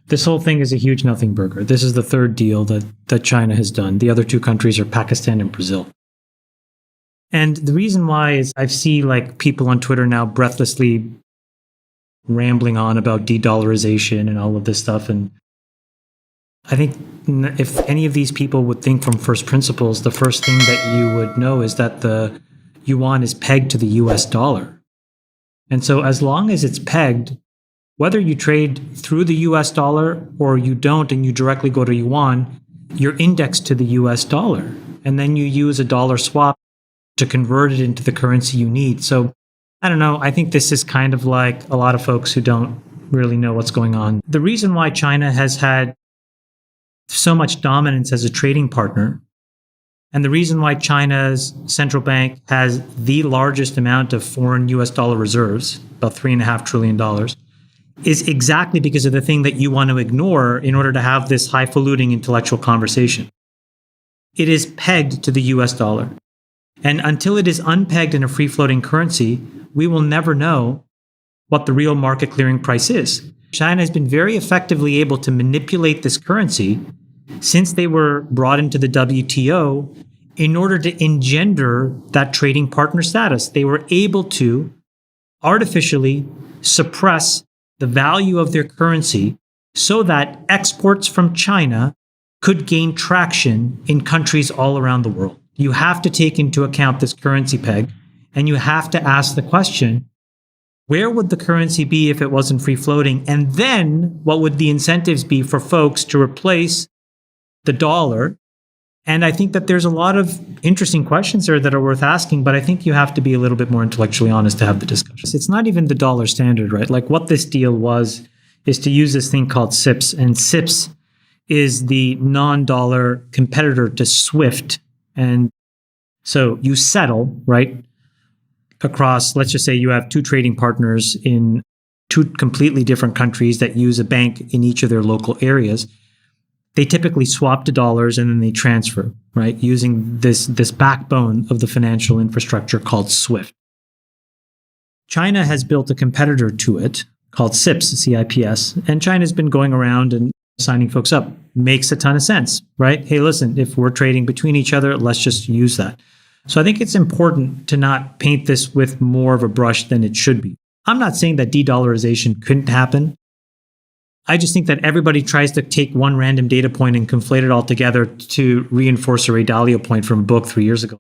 This whole thing is a huge nothing burger. This is the third deal that China has done. The other two countries are Pakistan and Brazil. And the reason why is I see like people on Twitter now breathlessly rambling on about de-dollarization and all of this stuff. And I think if any of these people would think from first principles, the first thing that you would know is that the yuan is pegged to the US dollar. And so as long as it's pegged, whether you trade through the US dollar or you don't and you directly go to yuan, you're indexed to the US dollar. And then you use a dollar swap to convert it into the currency you need. So I don't know. I think this is kind of like a lot of folks who don't really know what's going on. The reason why China has had so much dominance as a trading partner, and the reason why China's central bank has the largest amount of foreign US dollar reserves, about $3.5 trillion, is exactly because of the thing that you want to ignore in order to have this highfalutin intellectual conversation. It is pegged to the US dollar. And until it is unpegged in a free-floating currency, we will never know what the real market clearing price is. China has been very effectively able to manipulate this currency since they were brought into the WTO in order to engender that trading partner status. They were able to artificially suppress the value of their currency so that exports from China could gain traction in countries all around the world. You have to take into account this currency peg, and you have to ask the question, where would the currency be if it wasn't free floating? And then what would the incentives be for folks to replace the dollar? And I think that there's a lot of interesting questions there that are worth asking, but I think you have to be a little bit more intellectually honest to have the discussion. It's not even the dollar standard, right? Like what this deal was is to use this thing called SIPS, and SIPS is the non-dollar competitor to SWIFT. And so you settle, right, across, let's just say you have two trading partners in two completely different countries that use a bank in each of their local areas. They typically swap to dollars and then they transfer, right, using this backbone of the financial infrastructure called SWIFT. China has built a competitor to it called CIPS, C-I-P-S, and China's been going around and signing folks up. Makes a ton of sense, right? Hey, listen, if we're trading between each other, let's just use that. So I think it's important to not paint this with more of a brush than it should be. I'm not saying that de-dollarization couldn't happen. I just think that everybody tries to take one random data point and conflate it all together to reinforce a Ray Dalio point from a book 3 years ago.